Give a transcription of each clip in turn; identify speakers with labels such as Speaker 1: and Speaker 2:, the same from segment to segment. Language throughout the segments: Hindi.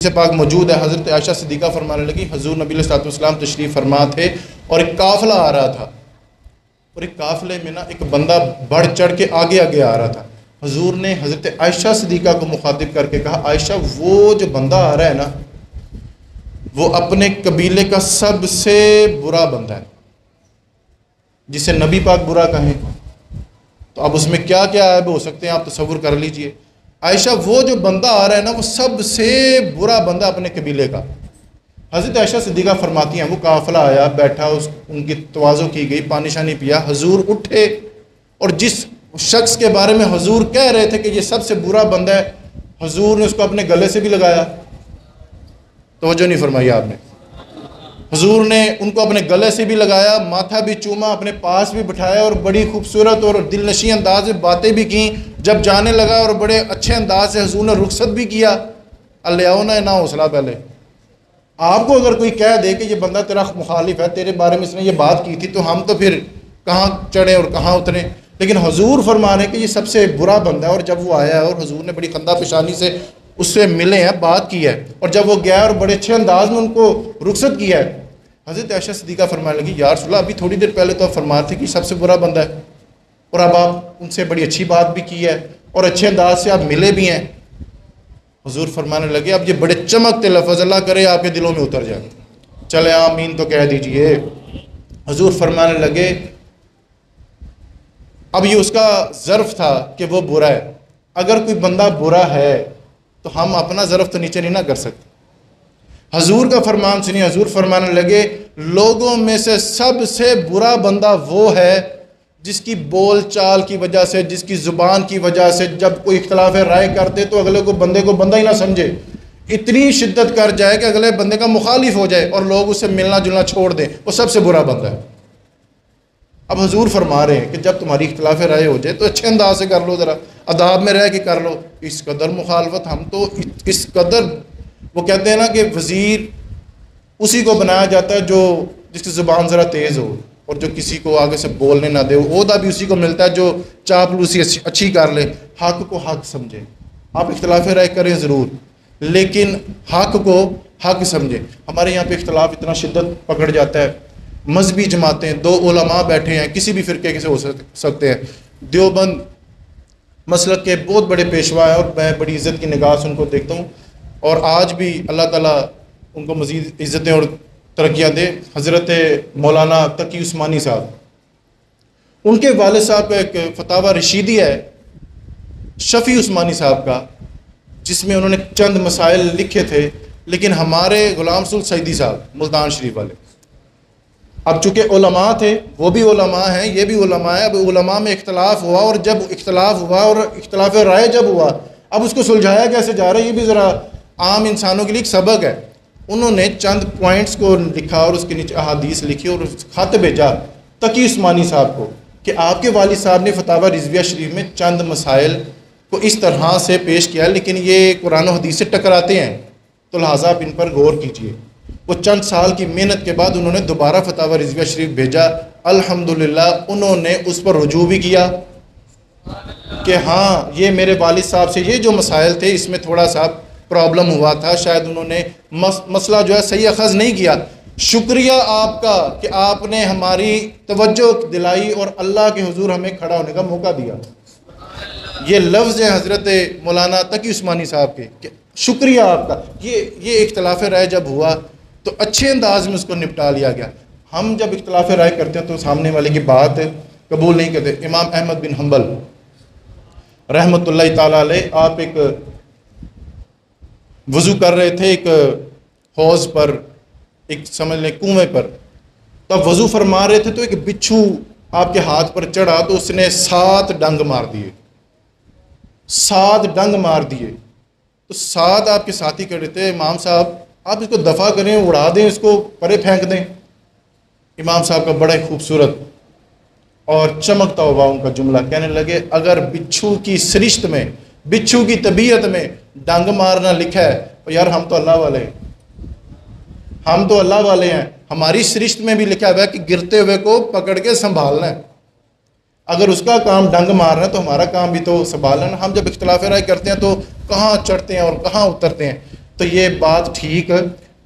Speaker 1: हदीस पाक मौजूद है, हज़रत आयशा सिद्दीक़ा फरमाने लगी हुज़ूर नबी अलैहि सल्लल्लाहु अलैहि वसल्लम तशरीफ़ फरमा थे और एक काफ़िला आ रहा था, और एक काफ़िले में ना एक बंदा बढ़ चढ़ के आगे आगे आ रहा था। हुज़ूर ने हज़रत आयशा सिद्दीक़ा को मुखातिब करके कहा, आयशा वो जो बंदा आ रहा है ना, वो अपने कबीले का सबसे बुरा बंदा है, जिसे नबी पाक बुरा कहें। तो अब उसमें क्या क्या ऐब हो सकते हैं आप तसव्वुर कर लीजिए। आयशा वो जो बंदा आ रहा है ना, वो सबसे बुरा बंदा अपने कबीले का। हज़रत आयशा सिद्दीक़ा फरमाती हैं वो काफ़िला आया, बैठा, उनकी तवाज़ो की गई, पानी शानी पिया, हुज़ूर उठे और जिस शख्स के बारे में हुज़ूर कह रहे थे कि ये सबसे बुरा बंदा है, हुज़ूर ने उसको अपने गले से भी लगाया। तवज्जो नहीं फरमाई आपने। हुज़ूर ने उनको अपने गले से भी लगाया, माथा भी चूमा, अपने पास भी बिठाया और बड़ी खूबसूरत और दिलनशी अंदाज में बातें भी की। जब जाने लगा और बड़े अच्छे अंदाज से हुज़ूर ने रुखसत भी किया। अल्लाह ना हौसला। पहले आपको अगर कोई कह दे कि ये बंदा तेरा मुखालिफ है, तेरे बारे में इसने ये बात की थी, तो हम तो फिर कहाँ चढ़े और कहाँ उतरे। लेकिन हुज़ूर फरमा रहे कि ये सबसे बुरा बंदा है। और जब वो आया और हुज़ूर ने बड़ी खंदा पेशानी से उससे मिले हैं, बात की है, और जब वो गया और बड़े अच्छे अंदाज में उनको रुखसत किया है, हज़रत आयशा सिद्दीक़ा फरमाने लगी, या रसूल अल्लाह अभी थोड़ी देर पहले तो आप फरमा थे कि सबसे बुरा बंदा है, और अब आप उनसे बड़ी अच्छी बात भी की है और अच्छे अंदाज से आप मिले भी हैं। हुज़ूर फरमाने लगे, अब ये बड़े चमकते लफ्ज़ अल्लाह करे आपके दिलों में उतर जाए, चले आमीन तो कह दीजिए। हुज़ूर फरमाने लगे, अब ये उसका ज़र्फ़ था कि वो बुरा है। अगर कोई बंदा बुरा है तो हम अपना ज़र्फ़ तो नीचे नहीं ना कर सकते। हुज़ूर का फरमान सुनिए। हुज़ूर फरमाने लगे, लोगों में से सबसे बुरा बंदा वो है जिसकी बोल चाल की वजह से, जिसकी ज़ुबान की वजह से जब कोई इख्तिलाफ़ राय करते तो अगले को बंदा ही ना समझे, इतनी शिद्दत कर जाए कि अगले बंदे का मुखालिफ हो जाए और लोग उससे मिलना जुलना छोड़ दें, वो सबसे बुरा बंदा है। अब हुज़ूर फरमा रहे हैं कि जब तुम्हारी इख्तिलाफ़ राय हो जाए तो अच्छे अंदाज से कर लो, ज़रा अदाब में रह के कर लो। इस कदर मुखालफत, हम तो इस कदर, वो कहते हैं ना कि वज़ीर उसी को बनाया जाता है जो जिसकी ज़ुबान ज़रा तेज़ हो और जो किसी को आगे से बोलने ना दे। ओहदा भी उसी को मिलता है जो चापलूसी अच्छी कर ले, हक़ को हक़ समझे। आप इख्तिलाफ़ राय करें ज़रूर, लेकिन हक़ को हक़ समझें। हमारे यहाँ पे इख्तिलाफ़ इतना शिद्दत पकड़ जाता है, मजहबी जमातें, दो उलमा बैठे हैं, किसी भी फ़िरके से हो सकते हैं। देवबंद मसलक के बहुत बड़े पेशवा हैं और मैं बड़ी इज़्ज़त की निगाह से उनको देखता हूँ, और आज भी अल्लाह ताला उनको मज़ीद इज़्ज़तें और तरक्कियाँ दे। हज़रत मौलाना तकी उस्मानी साहब, उनके वालिद साहब का एक फतावा रशीदी है शफ़ी उस्मानी साहब का, जिसमें उन्होंने चंद मसाइल लिखे थे। लेकिन हमारे ग़ुलाम रसूल सईदी साहब मुल्तान शरीफ वाले, अब चूँकि उलमा थे, वो भी उलमा हैं, ये भी उलमा है। अब उलमा में इख्तलाफ हुआ, और जब इख्तलाफ हुआ और इख्तलाफ राय जब हुआ, अब उसको सुलझाया कैसे जा रहा है, ये भी ज़रा आम इंसानों के लिए एक सबक है। उन्होंने चंद पॉइंट्स को लिखा और उसके नीचे अहादीस लिखी और ख़त भेजा तकी उस्मानी साहब को कि आपके वालिद साहब ने फतावा रिज़विया शरीफ में चंद मसाइल को इस तरह से पेश किया, लेकिन ये कुरान और हदीस से टकराते हैं, तो लिहाजा आप इन पर गौर कीजिए। वो चंद साल की मेहनत के बाद उन्होंने दोबारा फतावा रिज़विया शरीफ भेजा। अल्हम्दुलिल्लाह उन्होंने उस पर रुजू भी किया कि हाँ, ये मेरे वालिद साहब से ये जो मसाइल थे इसमें थोड़ा सा प्रॉब्लम हुआ था, शायद उन्होंने मसला जो है सही अखज़ नहीं किया। शुक्रिया आपका कि आपने हमारी तवज्जो दिलाई और अल्लाह के हुजूर हमें खड़ा होने का मौका दिया। ये लफ्ज़ है हज़रत मौलाना तकी उस्मानी साहब के कि शुक्रिया आपका। ये इख्तिलाफ़ राय जब हुआ तो अच्छे अंदाज में उसको निपटा लिया गया। हम जब इख्तिलाफ़ राय करते हैं तो सामने वाले की बात कबूल नहीं करते। इमाम अहमद बिन हम्बल रहमतुल्लाह ताला अलैह, आप एक वज़ू कर रहे थे एक हौज़ पर, एक समझ लें कुएँ पर, तब वज़ू फरमा रहे थे तो एक बिच्छू आपके हाथ पर चढ़ा तो उसने 7 डंग मार दिए। 7 डंग मार दिए तो 7 आपके साथी कह रहे थे, इमाम साहब आप इसको दफ़ा करें, उड़ा दें, इसको परे फेंक दें। इमाम साहब का बड़ा ही खूबसूरत और चमकता हुआ उनका जुमला, कहने लगे, अगर बिच्छू की सरिश्त में, बिच्छू की तबीयत में डंग मारना लिखा है तो यार हम तो अल्लाह वाले हैं, हम तो अल्लाह वाले हैं। हमारी सरिश्त में भी लिखा हुआ है कि गिरते हुए को पकड़ के संभालना है। अगर उसका काम डंग मारना है तो हमारा काम भी तो संभालना है। हम जब इख्तिलाफ़ राय करते हैं तो कहाँ चढ़ते हैं और कहाँ उतरते हैं। तो ये बात ठीक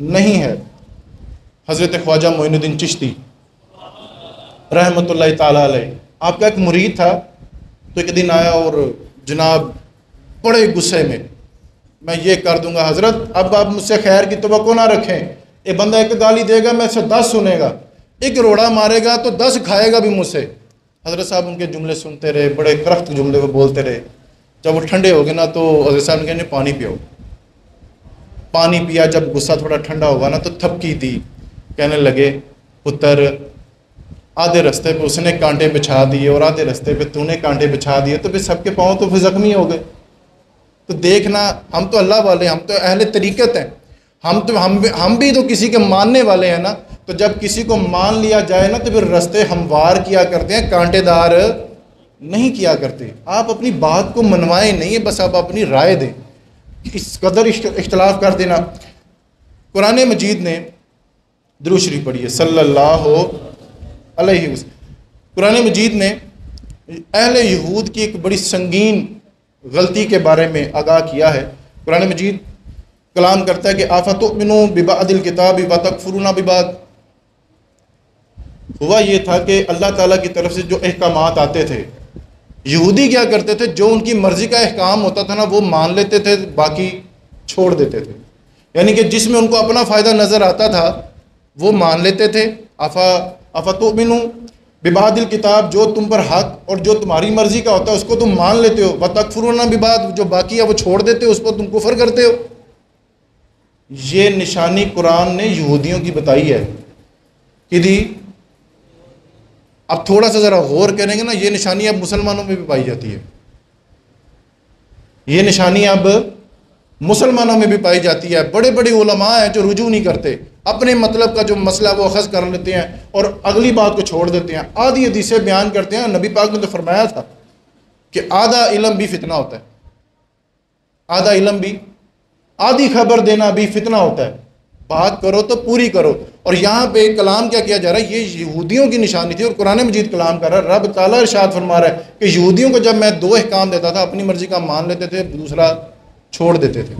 Speaker 1: नहीं है। हज़रत ख्वाजा मोइनुद्दीन चिश्ती रहमतुल्लाह ताला अलैह, आपका एक मुरीद था, तो एक दिन आया और जनाब बड़े गुस्से में, मैं ये कर दूंगा हज़रत, अब आप मुझसे खैर की तवक्को ना रखें। एक बंदा एक गाली देगा मैं से 10 सुनेगा, एक रोड़ा मारेगा तो 10 खाएगा भी मुझसे। हज़रत साहब उनके जुमले सुनते रहे, बड़े करख्त जुमले वो बोलते रहे। जब वो ठंडे हो गए ना तो हज़रत साहब ने कहने पानी पियो। पानी पिया, जब गुस्सा थोड़ा ठंडा होगा ना तो थपकी दी, कहने लगे पुत्र आधे रास्ते पे उसने कांटे बिछा दिए और आधे रास्ते पे तूने कांटे बिछा दिए, तो फिर सबके पाँव तो फिर ज़ख्मी हो गए। तो देखना, हम तो अल्लाह वाले, हम तो अहले तरीक़त हैं, हम भी तो किसी के मानने वाले हैं ना। तो जब किसी को मान लिया जाए ना तो फिर रास्ते हमवार किया करते हैं, कांटेदार नहीं किया करते। आप अपनी बात को मनवाएं नहीं है, बस आप अपनी राय दें। इस कदर इख्तलाफ कर देना। कुरान मजीद ने दुरूद शरीफ पढ़ी है सल्लल्लाहु अलैहि वसल्लम। कुरान मजीद ने अहले यहूद की एक बड़ी संगीन गलती के बारे में आगाह किया है। कुरान मजीद कलाम करता है कि आफ़तुमिनु बिबादिल किताबि व तकफुरुना बिबाद। हुआ ये था कि अल्लाह ताला की तरफ से जो अहकामात आते थे, यहूदी क्या करते थे, जो उनकी मर्ज़ी का अहकाम होता था ना वो मान लेते थे, बाकी छोड़ देते थे। यानी कि जिसमें उनको अपना फ़ायदा नज़र आता था वो मान लेते थे। आफ़तुमिनु बिबादिल किताब, जो तुम पर हक और जो तुम्हारी मर्ज़ी का होता है उसको तुम मान लेते हो। व तकफुरुना बिबाद, जो बाकी है वो छोड़ देते हो, उस पर तुम कुफर करते हो। ये निशानी कुरान ने यहूदियों की बताई है कि दी। अब थोड़ा सा ज़रा गौर करेंगे ना, ये निशानी अब मुसलमानों में भी पाई जाती है। ये निशानी अब मुसलमानों में भी पाई जाती है। बड़े बड़े उलमा हैं जो रुजू नहीं करते, अपने मतलब का जो मसला वो अखज़ कर लेते हैं और अगली बात को छोड़ देते हैं। आधी हदीसें बयान करते हैं। नबी पाक ने तो फरमाया था कि आधा इल्म भी फितना होता है, आधा इल्म भी, आधी खबर देना भी फितना होता है। बात करो तो पूरी करो। और यहाँ पे कलाम क्या किया जा रहा है, ये यहूदियों की निशानी थी और कुरान मजीद कलाम कर रहा है। रब ताला इरशाद फरमा रहा है कि यहूदियों को जब मैं 2 अहकाम देता था, अपनी मर्जी का मान लेते थे, दूसरा छोड़ देते थे।